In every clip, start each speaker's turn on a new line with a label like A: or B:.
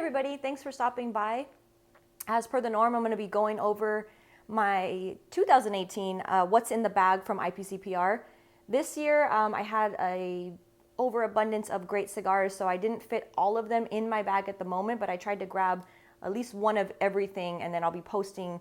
A: everybody, thanks for stopping by. As per the norm, I'm going to be going over my 2018 What's in the Bag from IPCPR. This year I had a overabundance of great cigars, so I didn't fit all of them in my bag at the moment, but I tried to grab at least one of everything, and then I'll be posting,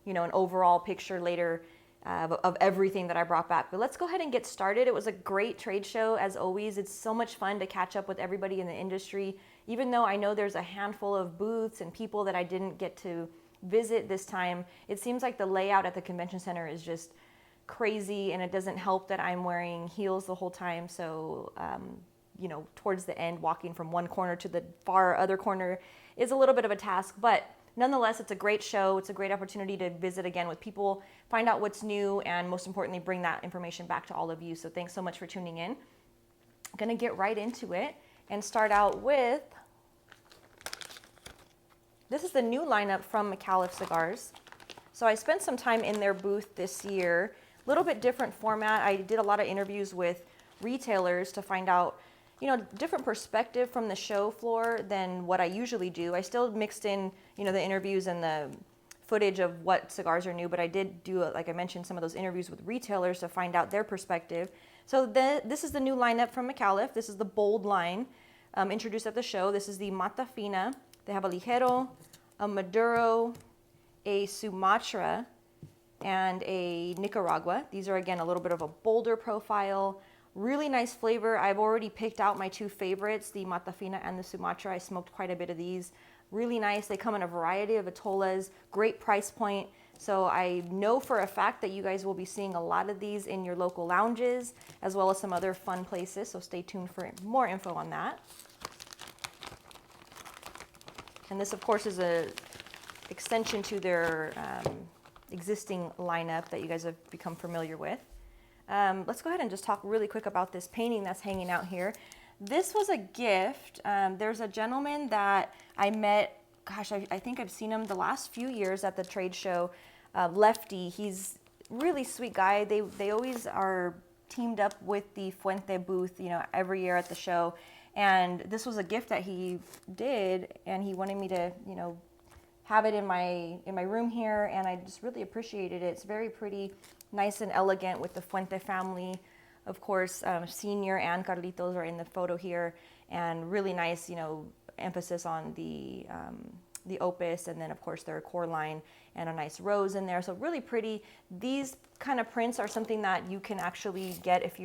A: an overall picture later of everything that I brought back. But let's go ahead and get started. It was a great trade show, as always. It's so much fun to catch up with everybody in the industry, even though I know there's a handful of booths and people that I didn't get to visit this time. It seems like the layout at the convention center is just crazy, and it doesn't help that I'm wearing heels the whole time. So, towards the end, walking from one corner to the far other corner is a little bit of a task, but nonetheless, it's a great show. It's a great opportunity to visit again with people, find out what's new, and most importantly, bring that information back to all of you. So thanks so much for tuning in. I'm gonna get right into it and start out with, this is the new lineup from Caleta Cigars. So I spent some time in their booth this year, a little bit different format. I did a lot of interviews with retailers to find out different perspective from the show floor than what I usually do. I still mixed in, the interviews and the footage of what cigars are new, but I did do, like I mentioned, some of those interviews with retailers to find out their perspective. So this is the new lineup from Caleta. This is the bold line introduced at the show. This is the Mota Fina. They have a Ligero, a Maduro, a Sumatra, and a Nicaragua. These are, again, a little bit of a bolder profile. Really nice flavor. I've already picked out my two favorites, the Mota Fina and the Sumatra. I smoked quite a bit of these. Really nice. They come in a variety of atolas, great price point. So I know for a fact that you guys will be seeing a lot of these in your local lounges, as well as some other fun places. So stay tuned for more info on that. And this, of course, is a extension to their existing lineup that you guys have become familiar with. Let's go ahead and just talk really quick about this painting that's hanging out here. This was a gift. There's a gentleman that I met, I think I've seen him the last few years at the trade show, Lefty. He's a really sweet guy. They always are teamed up with the Fuente booth, every year at the show. And this was a gift that he did, and he wanted me to, have it in my room here, and I just really appreciated it. It's very pretty, nice and elegant with the Fuente family. Of course, Senior and Carlitos are in the photo here, and really nice, emphasis on the opus, and then of course their core line and a nice rose in there. So really pretty. These kind of prints are something that you can actually get if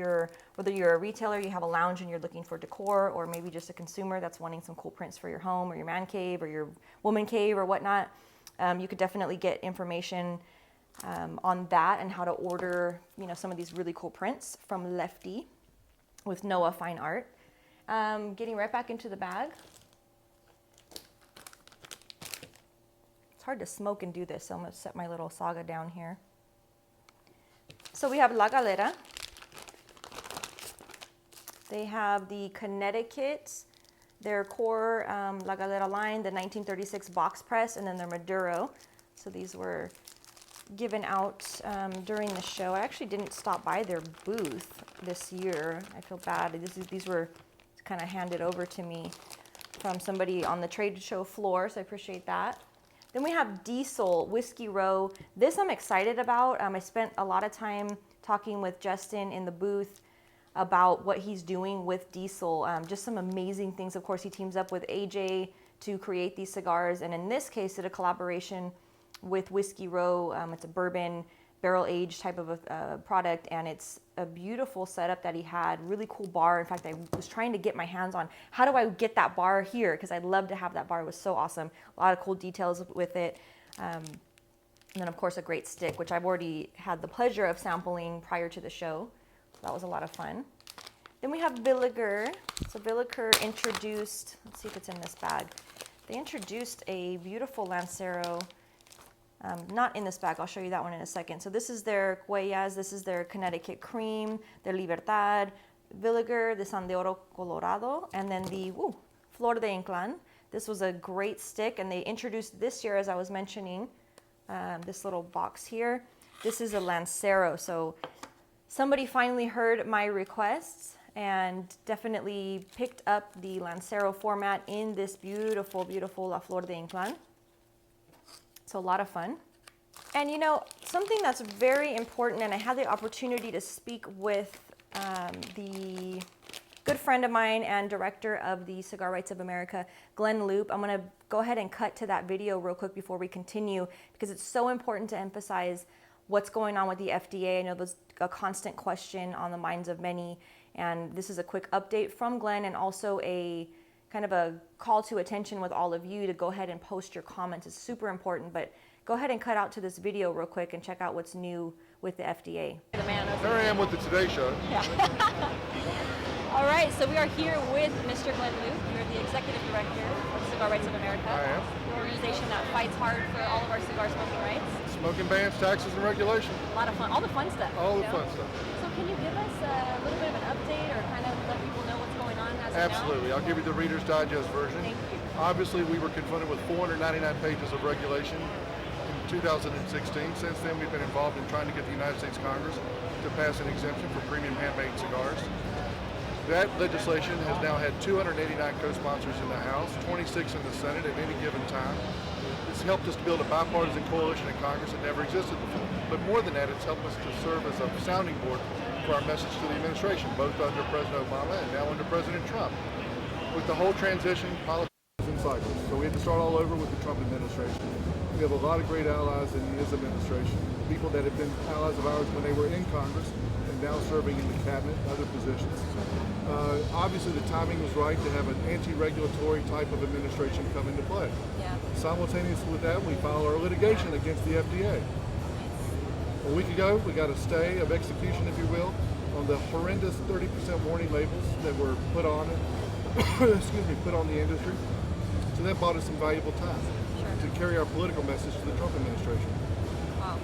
A: whether you're a retailer, you have a lounge and you're looking for decor, or maybe just a consumer that's wanting some cool prints for your home or your man cave or your woman cave or whatnot. You could definitely get information on that and how to order, some of these really cool prints from Lefty with Noah Fine Art. Getting right back into the bag. It's hard to smoke and do this, so I'm going to set my little saga down here. So we have La Caleta. They have the Connecticut, their core La Caleta line, the 1936 box press, and then their Maduro. So these were given out during the show. I actually didn't stop by their booth this year. I feel bad. These were kind of handed over to me from somebody on the trade show floor, so I appreciate that. Then we have Diesel Whiskey Row. This I'm excited about. I spent a lot of time talking with Justin in the booth about what he's doing with Diesel. Just some amazing things. Of course, he teams up with AJ to create these cigars, and in this case, did a collaboration with Whiskey Row. It's a bourbon barrel aged type of a product, and it's a beautiful setup that he had. Really cool bar. In fact, I was trying to get my hands on how do I get that bar here, because I'd love to have that bar. It was so awesome. A lot of cool details with it. And then of course a great stick, which I've already had the pleasure of sampling prior to the show. So that was a lot of fun. Then we have Berger. So Berger introduced, let's see if it's in this bag. They introduced a beautiful Lancero. Not in this bag, I'll show you that one in a second. So this is their Huellas, this is their Connecticut Cream, their Libertad, Berger, the San de Oro Colorado, and then the Flor de Inclán. This was a great stick, and they introduced this year, as I was mentioning, this little box here. This is a Lancero, so somebody finally heard my requests and definitely picked up the Lancero format in this beautiful, beautiful La Flor de Inclán. So a lot of fun. And you know, something that's very important, and I had the opportunity to speak with the good friend of mine and director of the Cigar Rights of America, Glenn Loop. I'm gonna go ahead and cut to that video real quick before we continue, because it's so important to emphasize what's going on with the FDA. I know there's a constant question on the minds of many, and this is a quick update from Glenn, and also a kind of a call to attention with all of you to go ahead and post your comments. It's super important, but go ahead and cut out to this video real quick and check out what's new with the FDA.
B: The man over there I am with the Today Show.
A: Yeah. All right, so we are here with Mr. Glenn Loop. You're the executive director of Cigar Rights of America.
B: I am.
A: An organization that fights hard for all of our cigar smoking rights.
B: Smoking bans, taxes, and regulation.
A: A lot of fun, all the fun stuff.
B: All the fun stuff.
A: So can you give us a little bit of an update, or kind of let people know what's going on as of now?
B: Absolutely. I'll give you the Reader's Digest version.
A: Thank you.
B: Obviously, we were confronted with 499 pages of regulation in 2016. Since then, we've been involved in trying to get the United States Congress to pass an exemption for premium handmade cigars. That legislation has now had 289 co-sponsors in the House, 26 in the Senate at any given time. It's helped us to build a bipartisan coalition in Congress that never existed before. But more than that, it's helped us to serve as a sounding board for our message to the administration, both under President Obama and now under President Trump. With the whole transition, politics is in cycles. So we had to start all over with the Trump administration. We have a lot of great allies in his administration, people that have been allies of ours when they were in Congress and now serving in the cabinet and other positions. Obviously, the timing was right to have an anti-regulatory type of administration come into play.
A: Yeah.
B: Simultaneously with that, we filed our litigation against the FDA. A week ago, we got a stay of execution, if you will, on the horrendous 30% warning labels that were put on put on the industry. So that bought us some valuable time to carry our political message to the Trump administration.
A: Wow,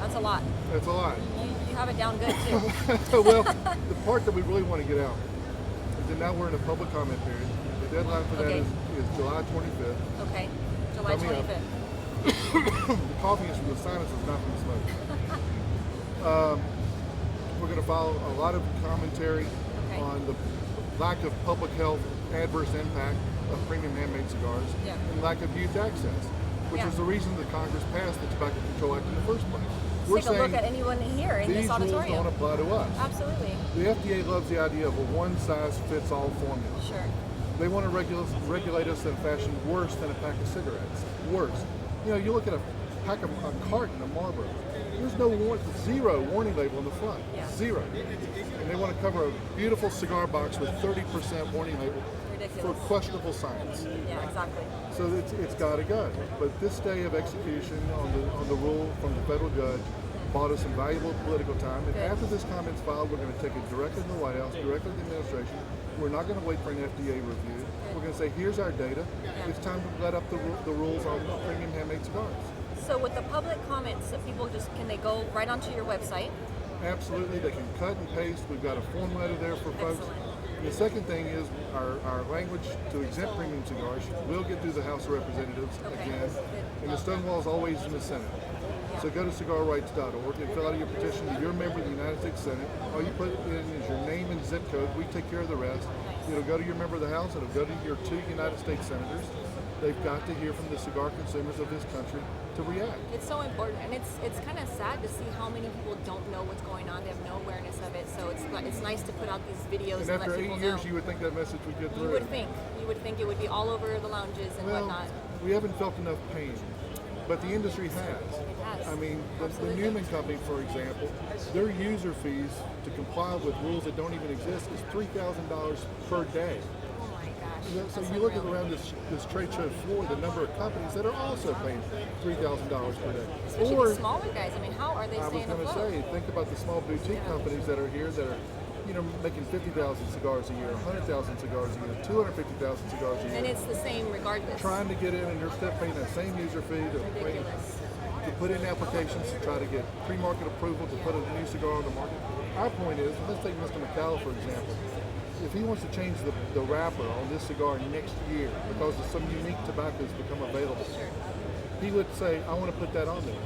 A: that's a lot.
B: That's a lot.
A: You have it down good too.
B: Well, the part that we really want to get out is that now we're in a public comment period. The deadline for that is July 25th.
A: Okay, July 25th.
B: The coughing is from the sinuses, not from the smoke. We're going to follow a lot of commentary on the lack of public health adverse impact of premium handmade cigars and lack of youth access, which is the reason that Congress passed the Tobacco Control Act in the first place. We're
A: Take a look at anyone here in this auditorium.
B: These rules don't apply to us.
A: Absolutely.
B: The FDA loves the idea of a one-size-fits-all formula.
A: Sure.
B: They want to regulate us in a fashion worse than a pack of cigarettes. Worse. You know, you look at a carton of Marlboro. There's no zero warning label on the front.
A: Yeah.
B: Zero. And they want to cover a beautiful cigar box with 30% warning label. For questionable science.
A: Yeah, exactly.
B: So it's got to go. But this day of execution on the rule from the federal judge bought us some valuable political time. And after this comment's filed, we're going to take it directly to the White House, directly to the administration. We're not going to wait for an FDA review. We're going to say, here's our data. It's time to let up the rules on premium handmade cigars.
A: So with the public comments, that people can they go right onto your website?
B: Absolutely. They can cut and paste. We've got a form letter there for folks. The second thing is our language to exempt premium cigars will get through the House of Representatives again, and the Stonewall is always in the Senate. So go to cigarrights.org and fill out your petition to your member of the United States Senate. All you put in is your name and zip code. We take care of the rest. It'll go to your member of the House. It'll go to your 2 United States senators. They've got to hear from the cigar consumers of this country to react.
A: It's so important, and it's kind of sad to see how many people don't know what's going on. They have no awareness of it. So it's nice to put out these videos and
B: after
A: let people
B: 8 years,
A: know.
B: you would think that message would get through.
A: You would think it would be all over the lounges and whatnot.
B: We haven't felt enough pain, but the industry has.
A: It has.
B: I mean, the Newman Company, for example, their user fees to comply with rules that don't even exist is $3,000 per day. So you look around this trade show floor, the number of companies that are also paying $3,000 per day.
A: Especially the smaller guys. I mean, how are they staying afloat?
B: I was going to say, think about the small boutique companies that are here that are, making 50,000 cigars a year, 100,000 cigars a year, 250,000 cigars a year.
A: And it's the same regardless.
B: Trying to get in, and they're still paying that same user fee to put in applications to try to get pre-market approval to put a new cigar on the market. Our point is, let's take Mr. McCalla for example. If he wants to change the wrapper on this cigar next year because of some unique tobaccos become available, he would say, I want to put that on there.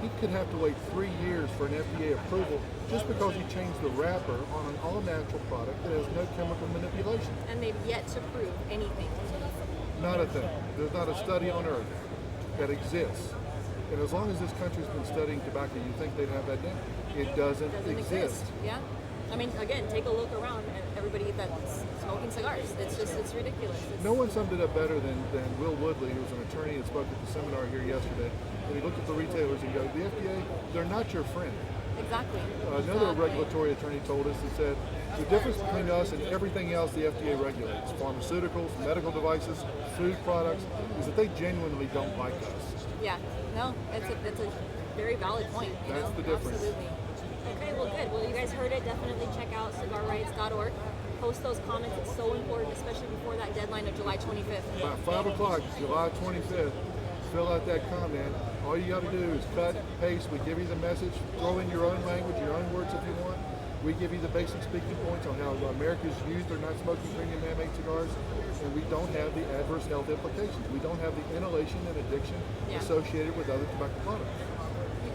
B: he could have to wait 3 years for an FDA approval just because he changed the wrapper on an all-natural product that has no chemical manipulation.
A: And they've yet to prove anything.
B: Not a thing. There's not a study on earth that exists. And as long as this country's been studying tobacco, you think they'd have that down. It doesn't exist.
A: Yeah. I mean, again, take a look around at everybody that's smoking cigars. It's ridiculous.
B: No one summed it up better than Will Woodley, who was an attorney and spoke at the seminar here yesterday. And he looked at the retailers and goes, the FDA, they're not your friend.
A: Exactly.
B: Another regulatory attorney told us and said, the difference between us and everything else the FDA regulates, pharmaceuticals, medical devices, food products, is that they genuinely don't like us.
A: Yeah, no, that's a very valid point.
B: That's the difference.
A: Absolutely. Okay, well, good. Well, you guys heard it. Definitely check out cigarrights.org. Post those comments. It's so important, especially before that deadline of July 25th.
B: About 5 o'clock, July 25th, fill out that comment. All you got to do is cut, paste. We give you the message. Throw in your own language, your own words if you want. We give you the basic speaking points on how America's youth are not smoking premium handmade cigars, and we don't have the adverse health implications. We don't have the inhalation and addiction associated with other tobacco products.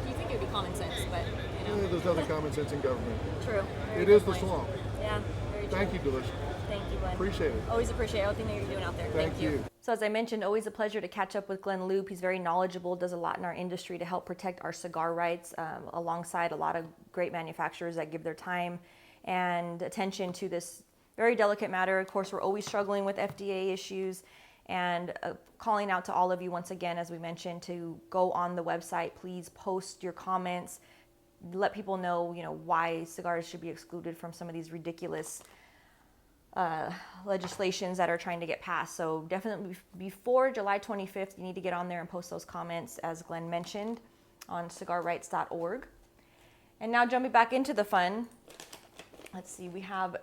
A: You think it would be common sense, but you know.
B: There's nothing common sense in government.
A: True.
B: It is the swamp.
A: Yeah, very true.
B: Thank you, Delicious.
A: Thank you, Glenn.
B: Appreciate it.
A: Always appreciate everything that you're doing out there.
B: Thank you.
A: So as I mentioned, always a pleasure to catch up with Glenn Loop. He's very knowledgeable, does a lot in our industry to help protect our cigar rights, alongside a lot of great manufacturers that give their time and attention to this very delicate matter. Of course, we're always struggling with FDA issues, and calling out to all of you once again, as we mentioned, to go on the website. Please post your comments. Let people know, why cigars should be excluded from some of these ridiculous legislations that are trying to get passed. So definitely before July 25th, you need to get on there and post those comments, as Glenn mentioned, on cigarrights.org. And now jumping back into the fun. Let's see,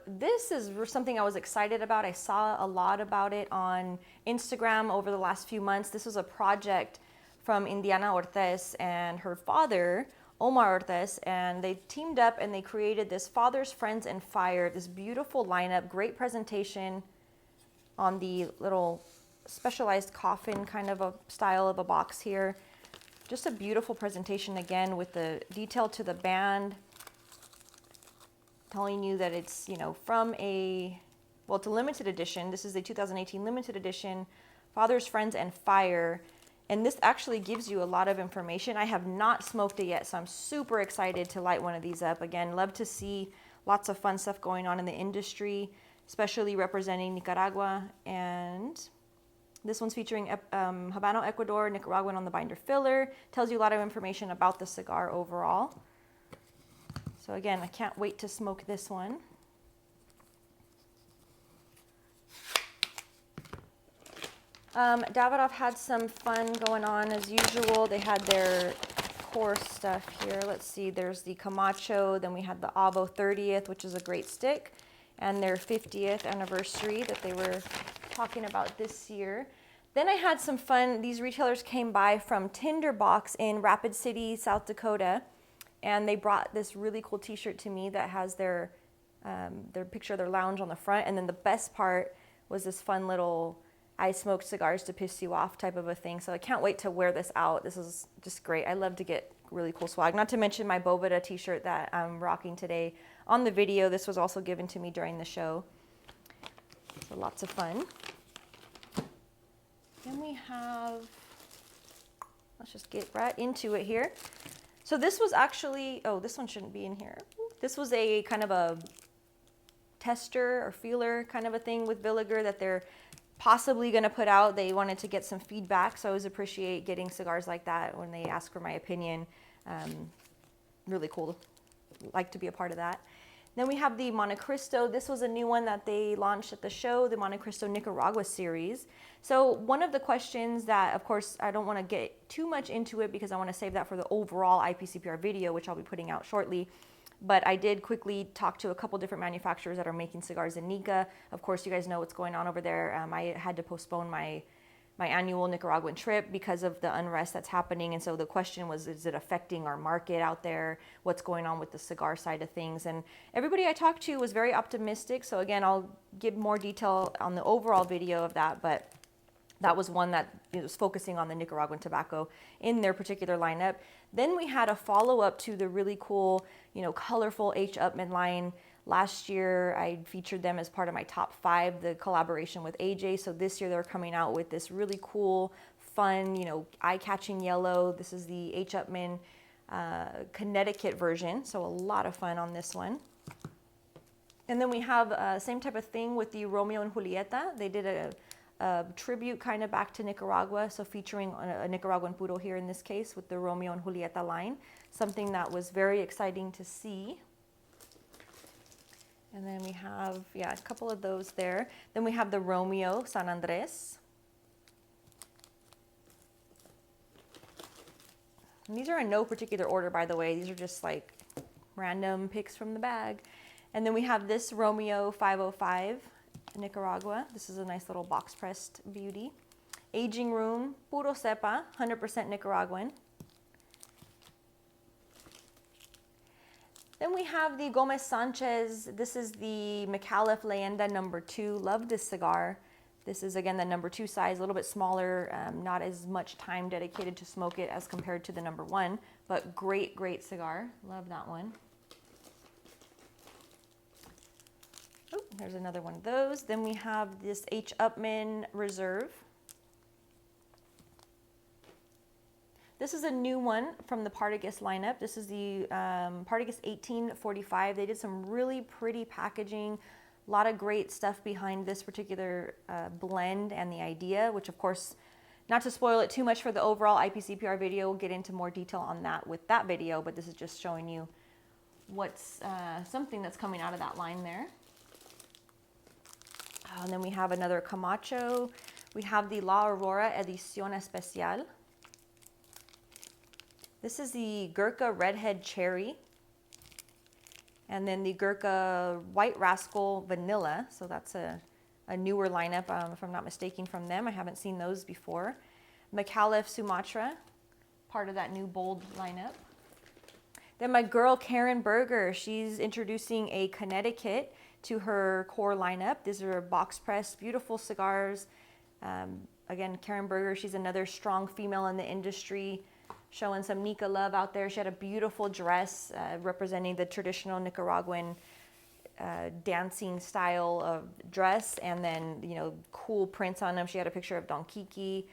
A: this is something I was excited about. I saw a lot about it on Instagram over the last few months. This was a project from Indiana Ortiz and her father, Omar Ortiz, and they teamed up and they created this Fathers, Friends, and Fire, this beautiful lineup, great presentation on the little specialized coffin kind of a style of a box here. Just a beautiful presentation again with the detail to the band, telling you that it's, from it's a limited edition. This is a 2018 limited edition, Fathers, Friends, and Fire. And this actually gives you a lot of information. I have not smoked it yet, so I'm super excited to light one of these up. Again, love to see lots of fun stuff going on in the industry, especially representing Nicaragua. And this one's featuring Habano, Ecuador, Nicaraguan on the binder filler. Tells you a lot of information about the cigar overall. So again, I can't wait to smoke this one. Davidoff had some fun going on as usual. They had their core stuff here. Let's see, there's the Camacho, then we had the Avo 30th, which is a great stick, and their 50th anniversary that they were talking about this year. Then I had some fun. These retailers came by from Tinderbox in Rapid City, South Dakota, and they brought this really cool t-shirt to me that has their picture of their lounge on the front. And then the best part was this fun little I smoked cigars to piss you off type of a thing. So I can't wait to wear this out. This is just great. I love to get really cool swag. Not to mention my Boveda t-shirt that I'm rocking today on the video. This was also given to me during the show. So lots of fun. Then we have, let's just get right into it here. So this was actually, this one shouldn't be in here. This was a kind of a tester or feeler kind of a thing with Berger that they're possibly going to put out. They wanted to get some feedback, so I always appreciate getting cigars like that when they ask for my opinion. Really cool. Like to be a part of that. Then we have the Montecristo. This was a new one that they launched at the show, the Montecristo Nicaragua series. So one of the questions that, of course, I don't want to get too much into it because I want to save that for the overall IPCPR video, which I'll be putting out shortly. But I did quickly talk to a couple different manufacturers that are making cigars in Nica. Of course, you guys know what's going on over there. I had to postpone my annual Nicaraguan trip because of the unrest that's happening. And so the question was, is it affecting our market out there? What's going on with the cigar side of things? And everybody I talked to was very optimistic. So again, I'll give more detail on the overall video of that. But that was one that was focusing on the Nicaraguan tobacco in their particular lineup. Then we had a follow-up to the really cool, colorful H. Upman line. Last year, I featured them as part of my top 5, the collaboration with AJ. So this year they're coming out with this really cool, fun, eye-catching yellow. This is the H. Upman Connecticut version. So a lot of fun on this one. And then we have same type of thing with the Romeo and Julieta. They did a tribute kind of back to Nicaragua, so featuring a Nicaraguan puro here in this case with the Romeo and Julieta line. Something that was very exciting to see. And then we have, a couple of those there. Then we have the Romeo San Andres. And these are in no particular order, by the way. These are just like random picks from the bag. And then we have this Romeo 505, Nicaragua. This is a nice little box pressed beauty. Aging Room, Puro Cepa, 100% Nicaraguan. Then we have the Gomez Sanchez. This is the McAuliffe Leyenda number 2. Love this cigar. This is again the number 2 size, a little bit smaller, not as much time dedicated to smoke it as compared to the number 1, but great, great cigar. Love that one. Oh, there's another one of those. Then we have this H. Upman Reserve. This is a new one from the Partagas lineup. This is the Partagas 1845. They did some really pretty packaging, a lot of great stuff behind this particular blend and the idea, which of course, not to spoil it too much for the overall IPCPR video, we'll get into more detail on that with that video, but this is just showing you what's something that's coming out of that line there. And then we have another Camacho. We have the La Aurora Edición Especial. This is the Gurkha Redhead Cherry. And then the Gurkha White Rascal Vanilla. So that's a newer lineup, if I'm not mistaken, from them. I haven't seen those before. McAuliffe Sumatra, part of that new bold lineup. Then my girl Karen Berger, she's introducing a Connecticut to her core lineup. These are box pressed, beautiful cigars. Again, Karen Berger, she's another strong female in the industry, showing some Nica love out there. She had a beautiful dress representing the traditional Nicaraguan dancing style of dress, and then cool prints on them. She had a picture of Don Kiki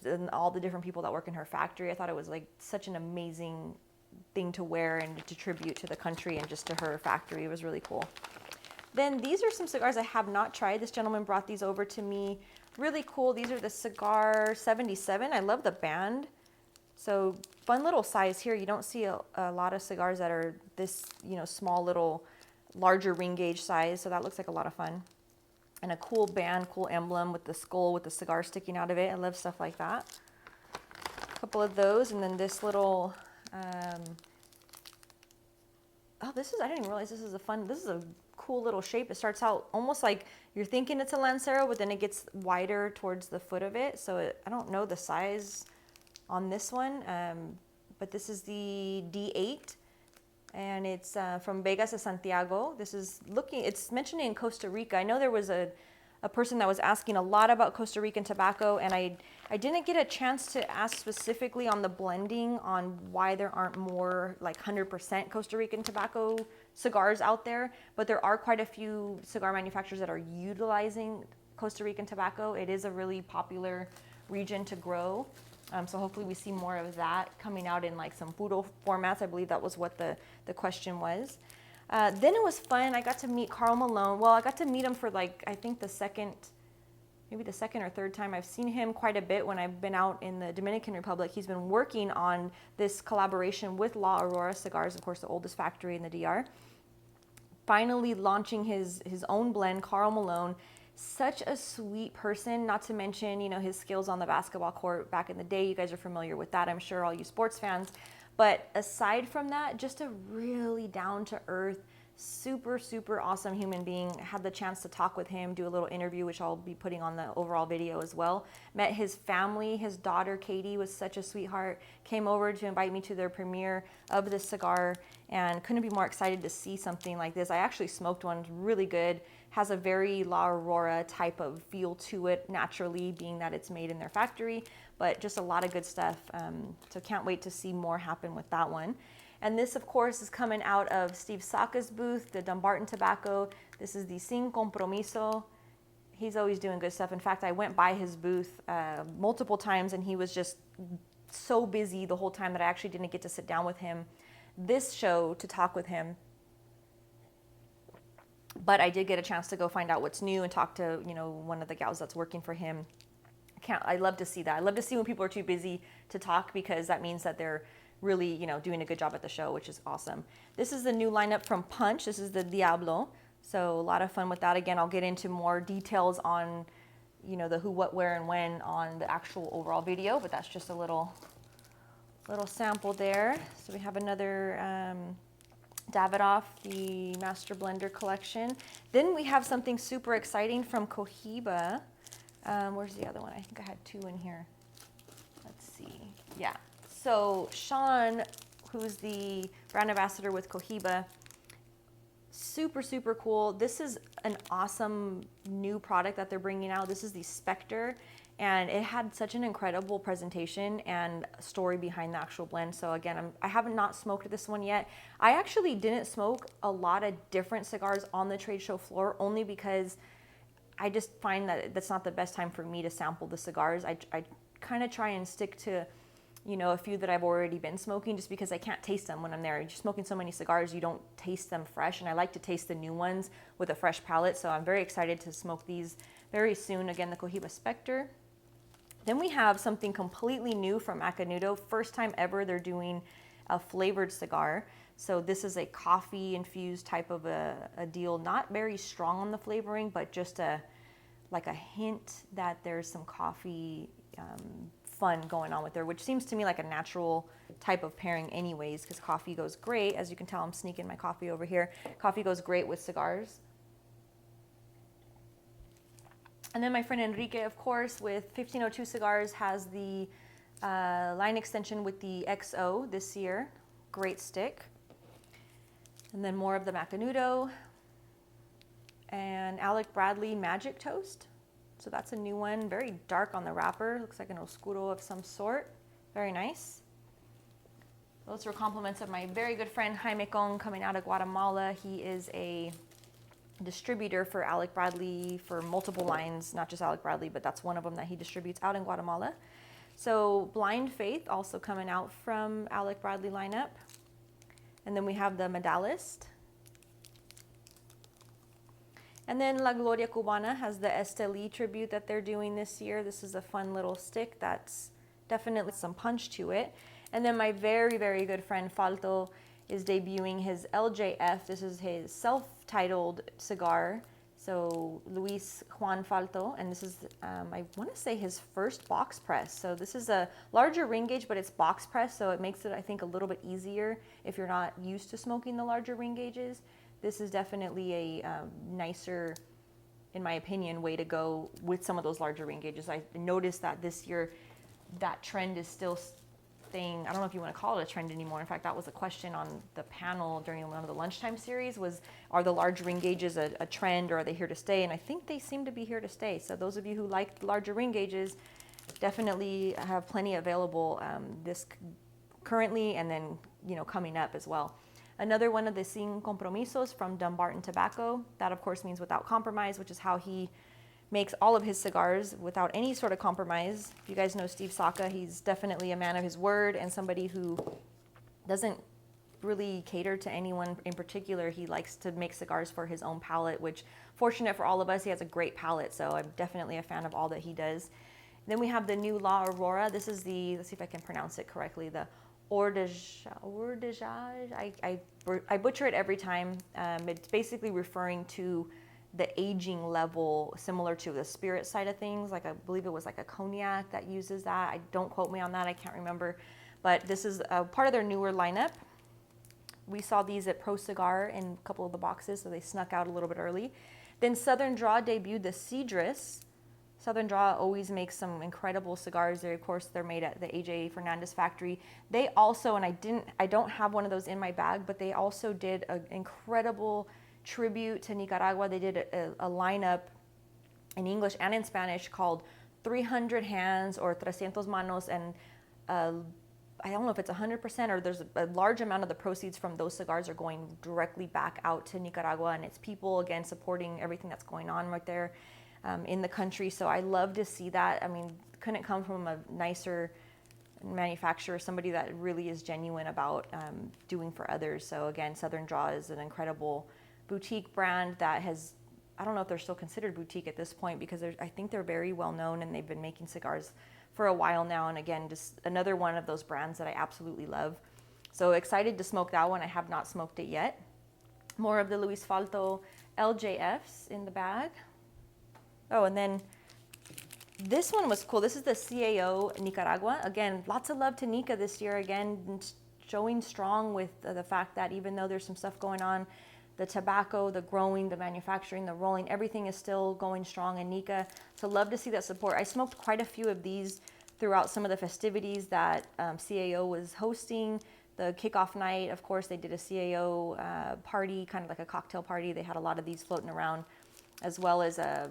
A: and all the different people that work in her factory. I thought it was like such an amazing thing to wear and to tribute to the country and just to her factory. It was really cool. Then these are some cigars I have not tried. This gentleman brought these over to me. Really cool. These are the Cigar 77. I love the band. So fun little size here. You don't see a lot of cigars that are this, small little, larger ring gauge size. So that looks like a lot of fun. And a cool band, cool emblem with the skull with the cigar sticking out of it. I love stuff like that. A couple of those, and then this little, I didn't even realize this is a cool little shape. It starts out almost like you're thinking it's a Lancero, but then it gets wider towards the foot of it. So I don't know the size on this one, but this is the D8, and it's from Vegas to Santiago. This is it's mentioned in Costa Rica. I know there was a person that was asking a lot about Costa Rican tobacco, and I didn't get a chance to ask specifically on the blending on why there aren't more like 100% Costa Rican tobacco cigars out there, but there are quite a few cigar manufacturers that are utilizing Costa Rican tobacco. It is a really popular region to grow. So hopefully we see more of that coming out in like some puro formats. I believe that was what the question was. Then it was fun. I got to meet Carl Malone. Well, I got to meet him for like, I think the second or third time. I've seen him quite a bit when I've been out in the Dominican Republic. He's been working on this collaboration with La Aurora Cigars, of course, the oldest factory in the DR. Finally launching his own blend, Carl Malone. Such a sweet person, not to mention, his skills on the basketball court back in the day. You guys are familiar with that, I'm sure, all you sports fans. But aside from that, just a really down-to-earth, Super, super awesome human being. Had the chance to talk with him, do a little interview, which I'll be putting on the overall video as well. Met his family. His daughter, Katie, was such a sweetheart. Came over to invite me to their premiere of this cigar, and couldn't be more excited to see something like this. I actually smoked one, really good. Has a very La Aurora type of feel to it, naturally, being that it's made in their factory, but just a lot of good stuff. So can't wait to see more happen with that one. And this, of course, is coming out of Steve Saka's booth, the Dumbarton Tobacco. This is the Sin Compromiso. He's always doing good stuff. In fact, I went by his booth multiple times, and he was just so busy the whole time that I actually didn't get to sit down with him this show to talk with him. But I did get a chance to go find out what's new and talk to, you know, one of the gals that's working for him. I love to see that. I love to see when people are too busy to talk, because that means that they're really, you know, doing a good job at the show, which is awesome. This is the new lineup from Punch. This is the Diablo. So a lot of fun with that. Again, I'll get into more details on, you know, the who, what, where, and when on the actual overall video, but that's just a little sample there. So we have another Davidoff, the Master Blender collection. Then we have something super exciting from Cohiba. Where's the other one? I think I had two in here. Let's see. Yeah. So Sean, who's the brand ambassador with Cohiba, super, super cool. This is an awesome new product that they're bringing out. This is the Spectre, and it had such an incredible presentation and story behind the actual blend. So again, I haven't not smoked this one yet. I actually didn't smoke a lot of different cigars on the trade show floor, only because I just find that that's not the best time for me to sample the cigars. I kind of try and stick to, you know, a few that I've already been smoking, just because I can't taste them when I'm there. You're smoking so many cigars, you don't taste them fresh, and I like to taste the new ones with a fresh palate. So I'm very excited to smoke these very soon. Again, the Cohiba Spectre. Then we have something completely new from Macanudo. First time ever they're doing a flavored cigar. So this is a coffee infused type of a deal, not very strong on the flavoring, but just like a hint that there's some coffee fun going on with there, which seems to me like a natural type of pairing anyways, because coffee goes great. As you can tell, I'm sneaking my coffee over here. Coffee goes great with cigars. And then my friend Enrique, of course, with 1502 Cigars, has the line extension with the XO this year. Great stick. And then more of the Macanudo. And Alec Bradley Magic Toast. So that's a new one, very dark on the wrapper. Looks like an oscuro of some sort. Very nice. Those were compliments of my very good friend Jaime Kong, coming out of Guatemala. He is a distributor for Alec Bradley for multiple lines, not just Alec Bradley, but that's one of them that he distributes out in Guatemala. So Blind Faith also coming out from Alec Bradley lineup. And then we have the Medalist. And then La Gloria Cubana has the Esteli tribute that they're doing this year. This is a fun little stick that's definitely some punch to it. And then my very, very good friend Falto is debuting his LJF. This is his self-titled cigar. So Luis Juan Falto, and this is, I want to say, his first box press. So this is a larger ring gauge, but it's box press, so it makes it, I think, a little bit easier if you're not used to smoking the larger ring gauges. This is definitely a nicer, in my opinion, way to go with some of those larger ring gauges. I noticed that this year, that trend is still staying. I don't know if you want to call it a trend anymore. In fact, that was a question on the panel during one of the lunchtime series was, are the large ring gauges a trend, or are they here to stay? And I think they seem to be here to stay. So those of you who like larger ring gauges definitely have plenty available this currently, and then, you know, coming up as well. Another one of the Sin Compromisos from Dumbarton Tobacco. That, of course, means without compromise, which is how he makes all of his cigars, without any sort of compromise. If you guys know Steve Saka, he's definitely a man of his word and somebody who doesn't really cater to anyone in particular. He likes to make cigars for his own palate, which, fortunate for all of us, he has a great palate. So I'm definitely a fan of all that he does. Then we have the new La Aurora. This is the, let's see if I can pronounce it correctly, the Ordejage. I butcher it every time. It's basically referring to the aging level, similar to the spirit side of things. Like, I believe it was like a cognac that uses that. Don't quote me on that, I can't remember. But this is a part of their newer lineup. we saw these at Pro Cigar in a couple of the boxes, so they snuck out a little bit early. Then Southern Draw debuted the Cedrus. Southern Draw always makes some incredible cigars. Of course, they're made at the AJ Fernandez factory. They also, and I don't have one of those in my bag, but they also did an incredible tribute to Nicaragua. They did a lineup in English and in Spanish called 300 Hands or 300 Manos, and I don't know if it's 100% or there's a large amount of the proceeds from those cigars are going directly back out to Nicaragua and its people, again, supporting everything that's going on right there in the country. So I love to see that. I mean, couldn't come from a nicer manufacturer, somebody that really is genuine about doing for others. So again, Southern Draw is an incredible boutique brand that has, I don't know if they're still considered boutique at this point, because I think they're very well known and they've been making cigars for a while now. And again, just another one of those brands that I absolutely love. So excited to smoke that one. I have not smoked it yet. More of the Luis Falto LJFs in the bag. Oh, and then this one was cool. This is the CAO Nicaragua. Again, lots of love to Nica this year. Again, showing strong with the fact that even though there's some stuff going on, the tobacco, the growing, the manufacturing, the rolling, everything is still going strong in Nica. So love to see that support. I smoked quite a few of these throughout some of the festivities that CAO was hosting. The kickoff night, of course, they did a CAO party, kind of like a cocktail party. They had a lot of these floating around, as well as a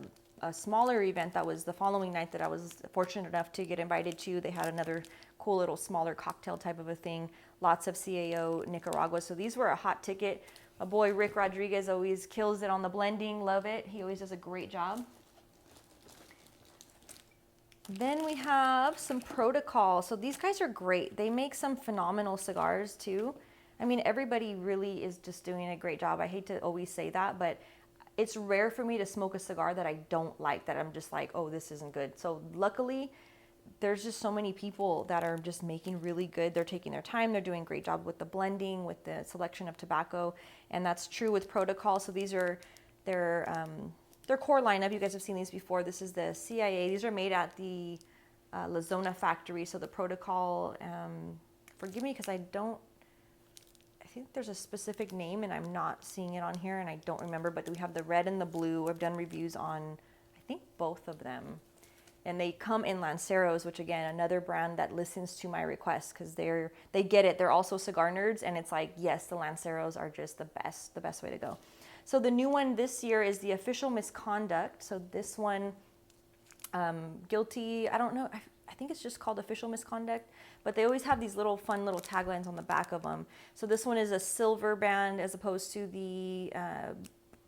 A: smaller event that was the following night that I was fortunate enough to get invited to. They had another cool little smaller cocktail type of a thing. Lots of CAO Nicaragua. So these were a hot ticket. My boy Rick Rodriguez always kills it on the blending. Love it. He always does a great job. Then we have some Protocol. So these guys are great. They make some phenomenal cigars too. I mean, everybody really is just doing a great job. I hate to always say that, but it's rare for me to smoke a cigar that I don't like, that I'm just like, oh, this isn't good. So luckily, there's just so many people that are just making really good. They're taking their time. They're doing a great job with the blending, with the selection of tobacco. And that's true with Protocol. So these are their core lineup. You guys have seen these before. This is the CIA. These are made at the La Zona factory. So the Protocol, forgive me because I think there's a specific name and I'm not seeing it on here and I don't remember, but we have the red and the blue. I've done reviews on, I think, both of them. And they come in Lanceros, which again, another brand that listens to my requests because they get it. They're also cigar nerds, and it's like, yes, the Lanceros are just the best way to go. So the new one this year is the Official Misconduct. So this one, guilty, I don't know, I think it's just called Official Misconduct, but they always have these little fun little taglines on the back of them. So this one is a silver band as opposed to the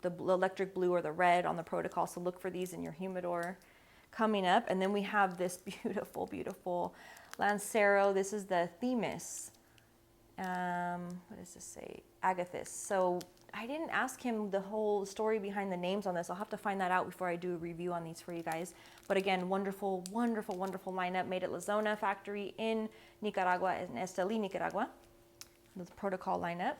A: electric blue or the red on the Protocol. So look for these in your humidor coming up. And then we have this beautiful, beautiful Lancero. This is the Themis. What does this say? Agathis. So I didn't ask him the whole story behind the names on this. I'll have to find that out before I do a review on these for you guys. But again, wonderful, wonderful, wonderful lineup made at La Zona factory in Nicaragua, in Esteli, Nicaragua. The Protocol lineup.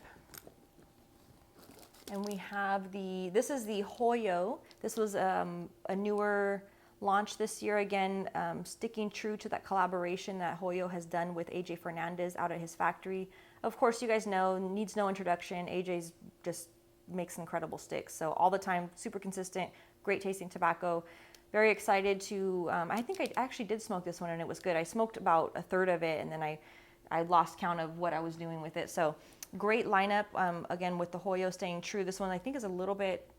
A: And we have this is the Hoyo. This was a newer launch this year, again, sticking true to that collaboration that Hoyo has done with AJ Fernandez out at his factory. Of course, you guys know, needs no introduction. AJ's just makes incredible sticks. So all the time, super consistent, great tasting tobacco. Very excited to, I think I actually did smoke this one and it was good. I smoked about a third of it and then I lost count of what I was doing with it. So great lineup, again, with the Hoyo staying true. This one I think is a little bit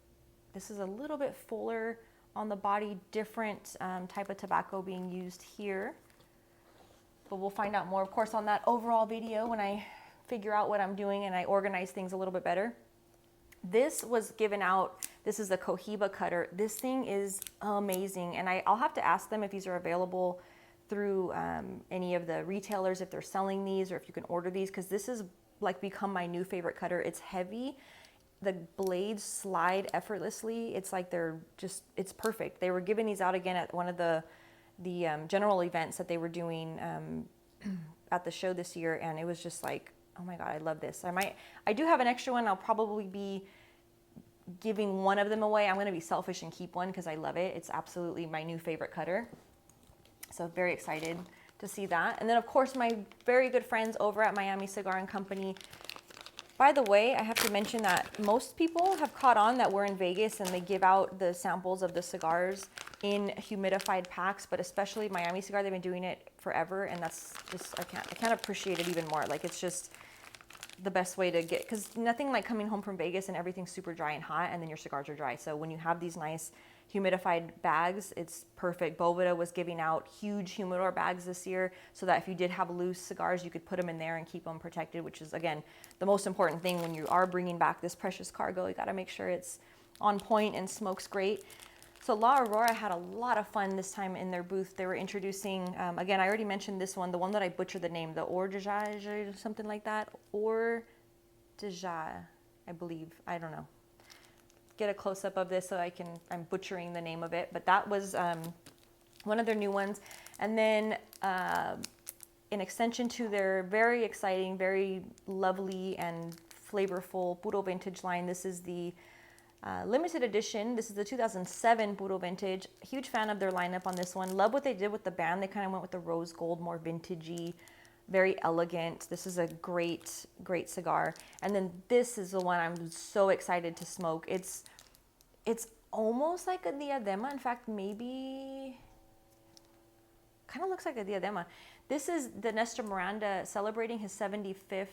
A: fuller on the body, different type of tobacco being used here. But we'll find out more, of course, on that overall video when I figure out what I'm doing and I organize things a little bit better. This was given out. This is a Cohiba cutter. This thing is amazing. And I'll have to ask them if these are available through any of the retailers, if they're selling these or if you can order these, because this is like become my new favorite cutter. It's heavy. The blades slide effortlessly. It's like it's perfect. They were giving these out again at one of the general events that they were doing at the show this year, and it was just like, oh my God, I love this. I do have an extra one. I'll probably be giving one of them away. I'm going to be selfish and keep one because I love it. It's absolutely my new favorite cutter. So very excited to see that. And then of course my very good friends over at Miami Cigar and Company By the way, I have to mention that most people have caught on that we're in Vegas and they give out the samples of the cigars in humidified packs, but especially Miami Cigar, they've been doing it forever, and that's just, I can't appreciate it even more. Like, it's just the best way to get, because nothing like coming home from Vegas and everything's super dry and hot and then your cigars are dry. So when you have these nice humidified bags, it's perfect. Boveda was giving out huge humidor bags this year so that if you did have loose cigars, you could put them in there and keep them protected, which is, again, the most important thing when you are bringing back this precious cargo. You got to make sure it's on point and smokes great. So La Aurora had a lot of fun this time in their booth. They were introducing, again, I already mentioned this one, the one that I butchered the name, the Ordeja, something like that. Ordeja, I believe. I don't know. Get a close-up of this so I'm butchering the name of it. But that was one of their new ones. And then in extension to their very exciting, very lovely and flavorful Puro Vintage line, this is the limited edition. This is the 2007 Puro Vintage. Huge fan of their lineup on this one. Love what they did with the band. They kind of went with the rose gold, more vintagey, very elegant. This is a great, great cigar. And then this is the one I'm so excited to smoke. It's almost like a diadema. In fact, maybe kind of looks like a diadema. This is the Nestor Miranda celebrating his 75th,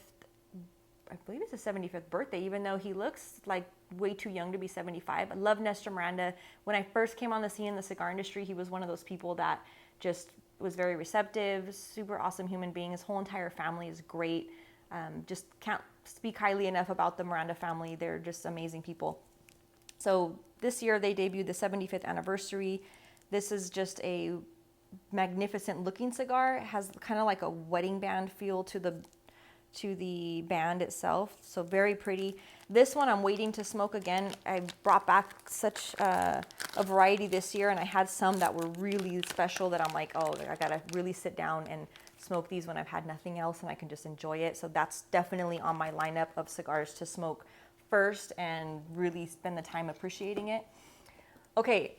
A: I believe it's his 75th birthday, even though he looks like way too young to be 75. I love Nestor Miranda. When I first came on the scene in the cigar industry, he was one of those people that just was very receptive, super awesome human being. His whole entire family is great. Just can't speak highly enough about the Miranda family. They're just amazing people. So this year they debuted the 75th anniversary. This is just a magnificent looking cigar. It has kind of like a wedding band feel to the band itself. So very pretty. This one I'm waiting to smoke again. I brought back such a variety this year, and I had some that were really special that I'm like, oh, I gotta really sit down and smoke these when I've had nothing else and I can just enjoy it. So that's definitely on my lineup of cigars to smoke first and really spend the time appreciating it. Okay,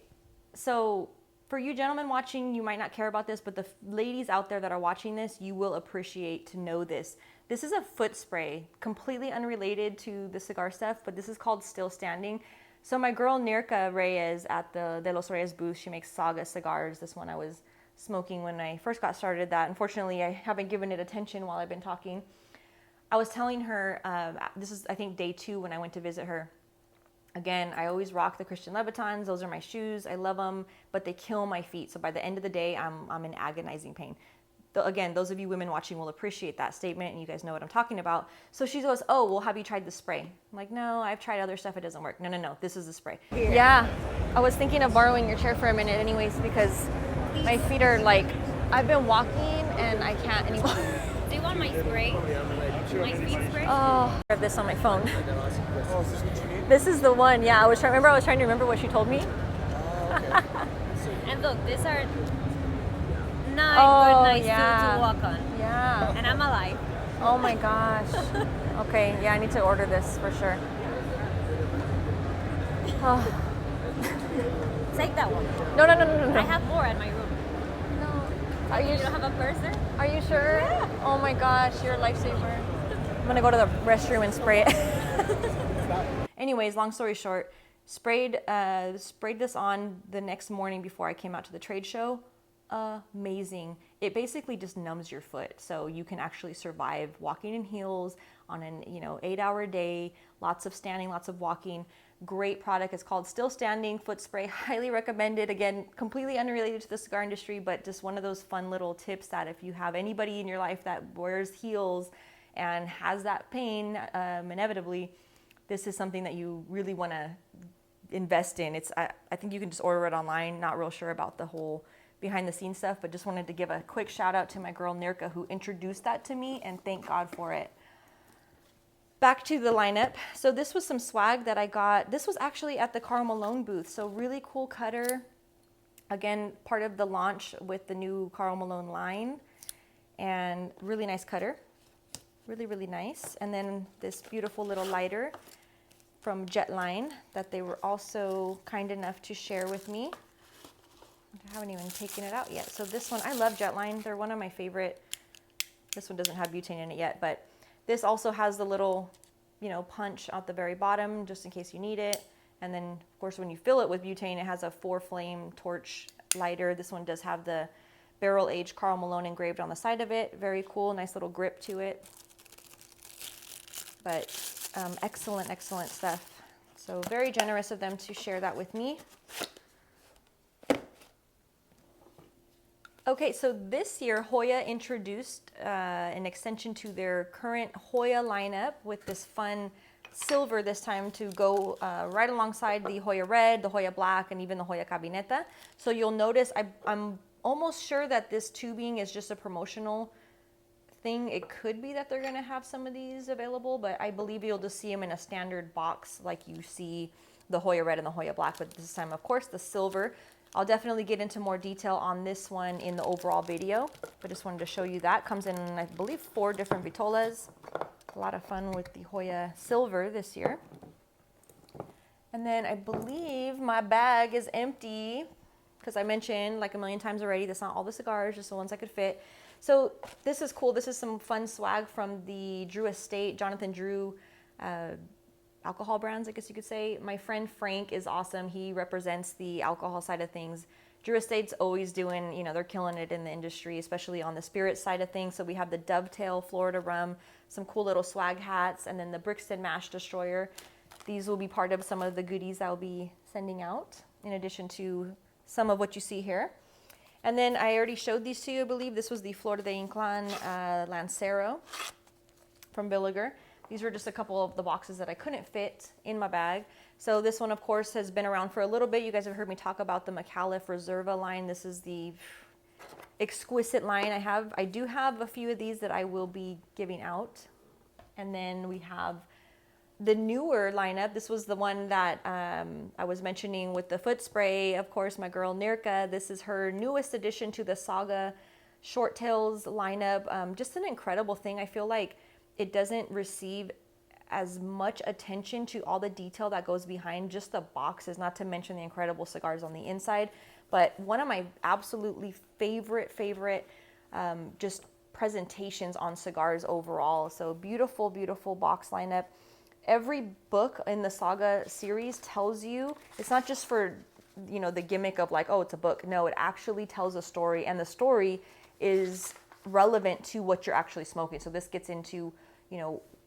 A: so for you gentlemen watching, you might not care about this, but the ladies out there that are watching this, you will appreciate to know this. This is a foot spray, completely unrelated to the cigar stuff, but this is called Still Standing. So my girl Nirka Reyes at the De Los Reyes booth, she makes Saga cigars. This one I was smoking when I first got started that. Unfortunately, I haven't given it attention while I've been talking. I was telling her, this is I think day 2 when I went to visit her. Again, I always rock the Christian Louboutins. Those are my shoes. I love them, but they kill my feet. So by the end of the day, I'm in agonizing pain. Again, those of you women watching will appreciate that statement, and you guys know what I'm talking about. So she goes, oh, well, have you tried the spray? I'm like, no, I've tried other stuff. It doesn't work. No, this is the spray. Here. Yeah, I was thinking of borrowing your chair for a minute anyways, because my feet are like, I've been walking and I can't anymore.
C: Do you want my spray? My feet spray?
A: Oh, I have this on my phone. This is the one, yeah. I was trying to remember what she told me.
C: And look, these are 9 good nights to walk on.
A: Yeah.
C: And I'm alive.
A: Oh my gosh. Okay, yeah, I need to order this for sure. Oh.
C: Take that one.
A: No.
C: I have more at my room.
A: No.
C: Are you don't have a purse there?
A: Are you sure?
C: Yeah.
A: Oh my gosh, you're a lifesaver. I'm gonna go to the restroom and spray it. Anyways, long story short, sprayed this on the next morning before I came out to the trade show. Amazing. It basically just numbs your foot, so you can actually survive walking in heels on an 8-hour day. Lots of standing, lots of walking. Great product. It's called Still Standing Foot Spray. Highly recommended. Again, completely unrelated to the cigar industry, but just one of those fun little tips that if you have anybody in your life that wears heels and has that pain, inevitably, this is something that you really want to invest in. I think you can just order it online. Not real sure about the whole behind the scenes stuff, but just wanted to give a quick shout out to my girl Nirka who introduced that to me, and thank God for it. Back to the lineup. So this was some swag that I got. This was actually at the Karl Malone booth. So really cool cutter. Again, part of the launch with the new Karl Malone line, and really nice cutter. Really, really nice. And then this beautiful little lighter from Jetline that they were also kind enough to share with me. I haven't even taken it out yet. So this one, I love Jetline. They're one of my favorite. This one doesn't have butane in it yet, but this also has the little punch at the very bottom just in case you need it. And then, of course, when you fill it with butane, it has a 4-flame torch lighter. This one does have the barrel-aged Karl Malone engraved on the side of it. Very cool, nice little grip to it. But excellent, excellent stuff. So very generous of them to share that with me. Okay, so this year Hoyo introduced an extension to their current Hoyo lineup with this fun silver this time to go right alongside the Hoyo Red, the Hoyo Black, and even the Hoyo Cabineta. So you'll notice I'm almost sure that this tubing is just a promotional thing. It could be that they're going to have some of these available, but I believe you'll just see them in a standard box like you see the Hoyo Red and the Hoyo Black, but this time, of course, the silver. I'll definitely get into more detail on this one in the overall video, but just wanted to show you that. Comes in, I believe, 4 different vitolas. A lot of fun with the Hoyo Silver this year. And then I believe my bag is empty because I mentioned like a million times already, that's not all the cigars, just the ones I could fit. So this is cool. This is some fun swag from the Drew Estate, Jonathan Drew alcohol brands, I guess you could say. My friend Frank is awesome. He represents the alcohol side of things. Drew Estate's always doing, they're killing it in the industry, especially on the spirit side of things. So we have the Dovetail Florida Rum, some cool little swag hats, and then the Brixton Mash Destroyer. These will be part of some of the goodies I'll be sending out, in addition to some of what you see here. And then I already showed these to you, I believe. This was the Florida de Inclán Lancero from Berger. These were just a couple of the boxes that I couldn't fit in my bag. So this one, of course, has been around for a little bit. You guys have heard me talk about the Mota Fina line. This is the exquisite line I do have a few of these that I will be giving out. And then we have the newer lineup. This was the one that I was mentioning with the foot spray. Of course, my girl Nirka, this is her newest addition to the Saga Short Tails lineup. Just an incredible thing. I feel like it doesn't receive as much attention to all the detail that goes behind just the boxes, not to mention the incredible cigars on the inside. But one of my absolutely favorite just presentations on cigars overall. So beautiful, beautiful box lineup. Every book in the Saga series tells you, it's not just for, the gimmick of like, oh, it's a book. No, it actually tells a story, and the story is relevant to what you're actually smoking. So this gets into,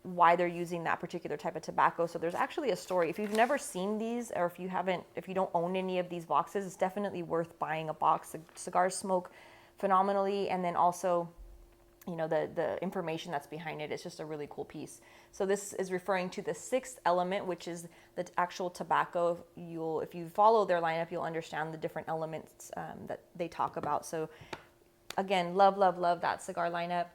A: why they're using that particular type of tobacco. So there's actually a story. If you've never seen these, or if you don't own any of these boxes, it's definitely worth buying a box. The cigars smoke phenomenally, and then also, the information that's behind it is just a really cool piece. So this is referring to the 6th element, which is the actual tobacco. If you follow their lineup, you'll understand the different elements that they talk about. So again, love that cigar lineup.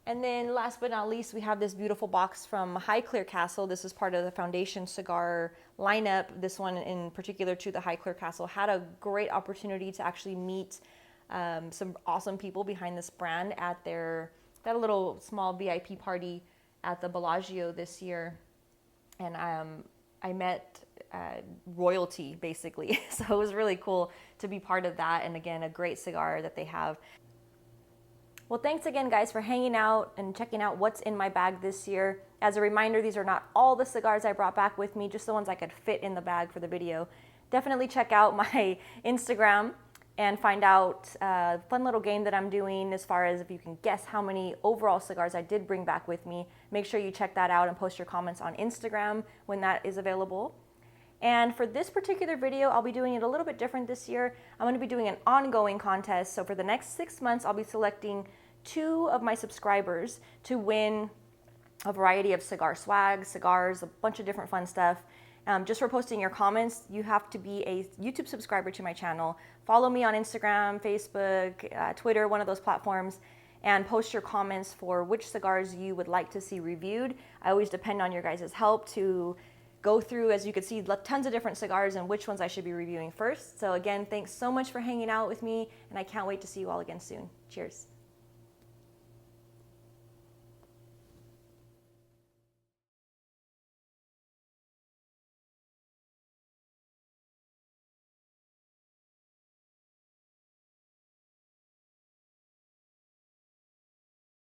A: And then last but not least, we have this beautiful box from Highclere Castle. This is part of the Foundation cigar lineup. This one in particular to the Highclere Castle had a great opportunity to actually meet some awesome people behind this brand at that little small VIP party at the Bellagio this year. And I met royalty, basically. So it was really cool to be part of that. And again, a great cigar that they have. Well, thanks again, guys, for hanging out and checking out what's in my bag this year. As a reminder, these are not all the cigars I brought back with me, just the ones I could fit in the bag for the video. Definitely check out my Instagram and find out a fun little game that I'm doing as far as if you can guess how many overall cigars I did bring back with me. Make sure you check that out and post your comments on Instagram when that is available. And for this particular video, I'll be doing it a little bit different this year. I'm going to be doing an ongoing contest. So for the next 6 months, I'll be selecting 2 of my subscribers to win a variety of cigar swag, cigars, a bunch of different fun stuff. Just for posting your comments, you have to be a YouTube subscriber to my channel. Follow me on Instagram, Facebook, Twitter, one of those platforms, and post your comments for which cigars you would like to see reviewed. I always depend on your guys' help to go through, as you can see, tons of different cigars and which ones I should be reviewing first. So again, thanks so much for hanging out with me, and I can't wait to see you all again soon. Cheers.